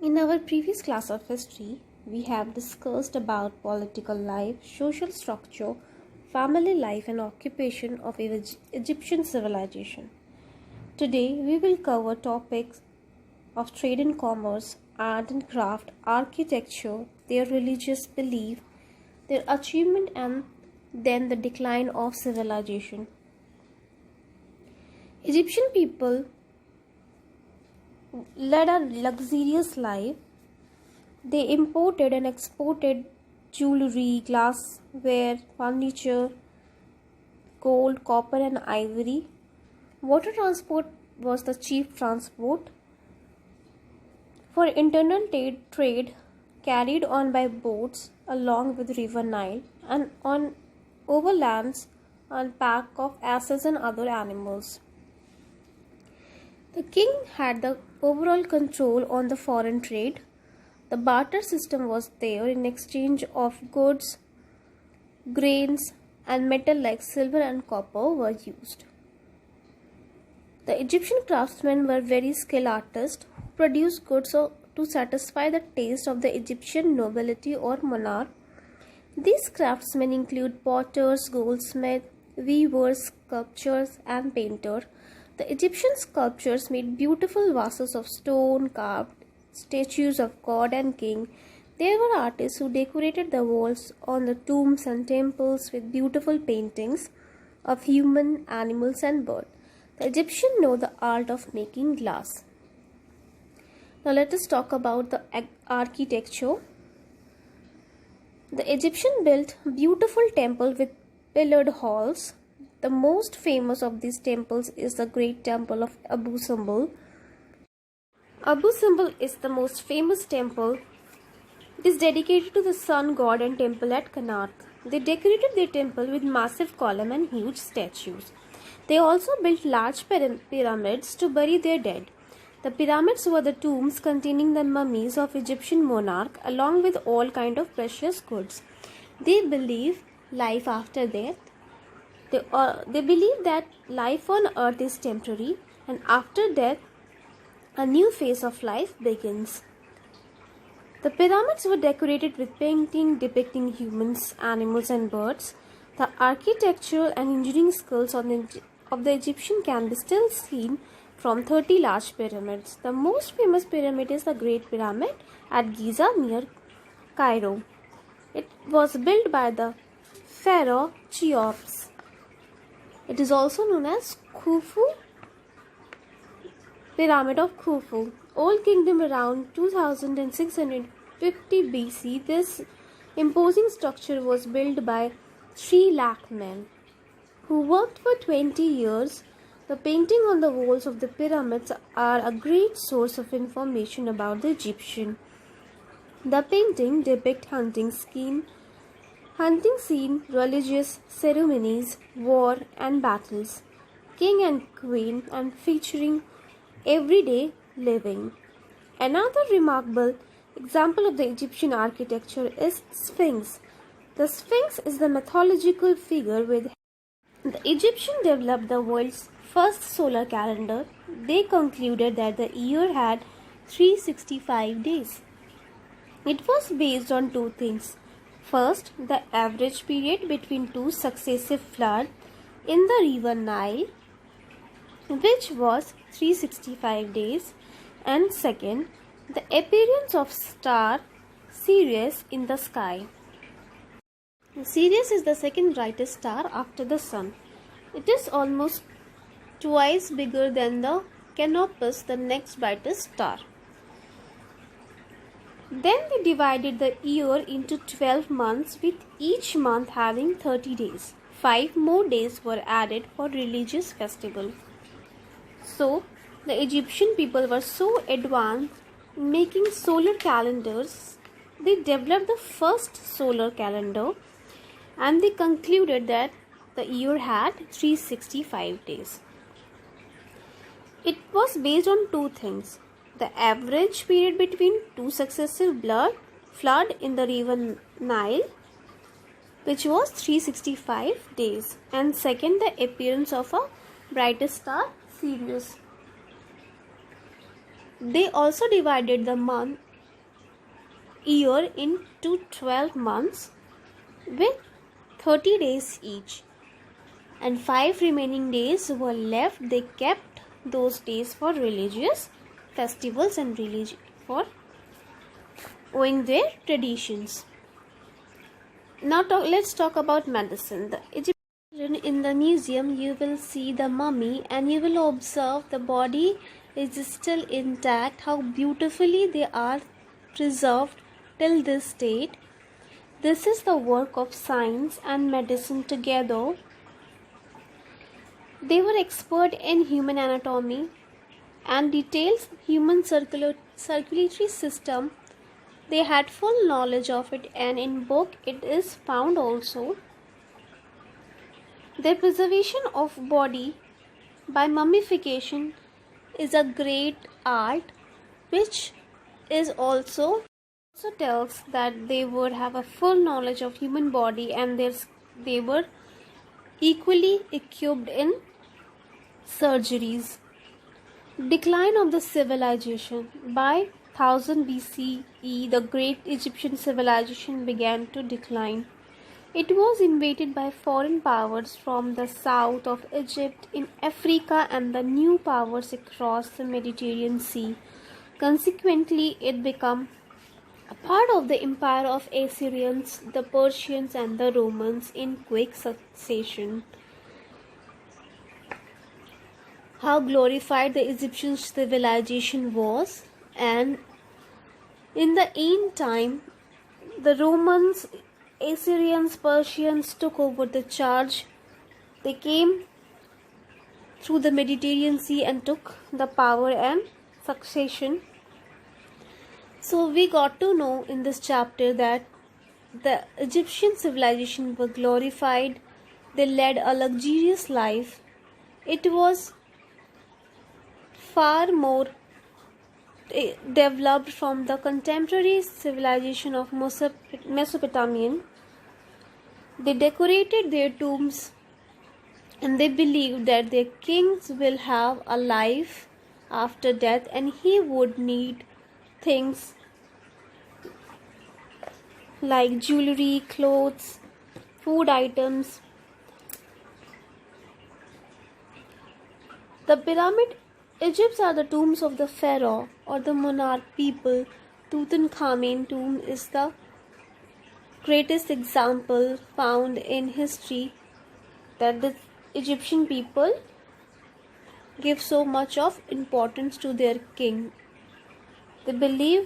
In our previous class of history, we have discussed about political life, social structure, family life and occupation of Egyptian civilization. Today, we will cover topics of trade and commerce, art and craft, architecture, their religious belief, their achievement and then the decline of civilization. Egyptian people led a luxurious life. They imported and exported jewelry, glassware, furniture, gold, copper, and ivory. Water transport was the chief transport. For internal trade carried on by boats along with River Nile and on overlands on pack of asses and other animals. The king had the overall control on the foreign trade. The barter system was there in exchange of goods, grains, and metal like silver and copper were used. The Egyptian craftsmen were very skilled artists who produced goods to satisfy the taste of the Egyptian nobility or monarch. These craftsmen include potters, goldsmiths, weavers, sculptors, and painters. The Egyptian sculptors made beautiful vases of stone, carved statues of god and king. There were artists who decorated the walls on the tombs and temples with beautiful paintings of human, animals, and birds. The Egyptians know the art of making glass. Now let us talk about the architecture. The Egyptians built beautiful temples with pillared halls. The most famous of these temples is the great temple of Abu Simbel. Abu Simbel is the most famous temple. It is dedicated to the sun god and temple at Karnak. They decorated their temple with massive columns and huge statues. They also built large pyramids to bury their dead. The pyramids were the tombs containing the mummies of Egyptian monarchs along with all kinds of precious goods. They believe life after death. They believe that life on earth is temporary and after death a new phase of life begins. The pyramids were decorated with paintings depicting humans, animals and birds. The architectural and engineering skills of the Egyptian can be still seen from 30 large pyramids. The most famous pyramid is the Great Pyramid at Giza near Cairo. It was built by the pharaoh Cheops. It is also known as Khufu, Pyramid of Khufu. Old Kingdom around 2650 BC. This imposing structure was built by 3 lakh men who worked for 20 years. The painting on the walls of the pyramids are a great source of information about the Egyptian. The painting depict hunting scene, religious ceremonies, war and battles, king and queen, and featuring everyday living. Another remarkable example of the Egyptian architecture is Sphinx. The Sphinx is the mythological figure with the Egyptians developed the world's first solar calendar. They concluded that the year had 365 days. It was based on two things. First, the average period between two successive floods in the river Nile, which was 365 days, and second, the appearance of star Sirius in the sky. Sirius is the second brightest star after the sun. It is almost twice bigger than the Canopus, the next brightest star. Then they divided the year into 12 months, with each month having 30 days. 5 more days were added for religious festival. So, the Egyptian people were so advanced in making solar calendars, they developed the first solar calendar and they concluded that the year had 365 days. It was based on two things. The average period between two successive flood in the river Nile, which was 365 days, and second, the appearance of a brightest star Sirius. They also divided the month year into 12 months with 30 days each, and 5 remaining days were left. They kept those days for religious festivals and for owing their traditions. Now let's talk about medicine. The Egyptian in the museum, you will see the mummy and you will observe the body is still intact, how beautifully they are preserved till this date. This is the work of science and medicine together. They were expert in human anatomy and details human circulatory system. They had full knowledge of it, and in book it is found also. Their preservation of body by mummification is a great art, which is also tells that they would have a full knowledge of human body, and they were equally equipped in surgeries. Decline of the civilization. By 1000 BCE, the great Egyptian civilization began to decline. It was invaded by foreign powers from the south of Egypt in Africa and the new powers across the Mediterranean Sea. Consequently, it became a part of the empire of Assyrians, the Persians, and the Romans in quick succession. How glorified the Egyptian civilization was, and in the end time, the Romans, Assyrians, Persians took over the charge. They came through the Mediterranean Sea and took the power and succession. So we got to know in this chapter that the Egyptian civilization were glorified. They led a luxurious life. It was far more developed from the contemporary civilization of Mesopotamian. They decorated their tombs and they believed that their kings will have a life after death, and he would need things like jewelry, clothes, food items. The pyramid Egypts are the tombs of the pharaoh or the monarch people. Tutankhamun tomb is the greatest example found in history that the Egyptian people give so much of importance to their king. They believe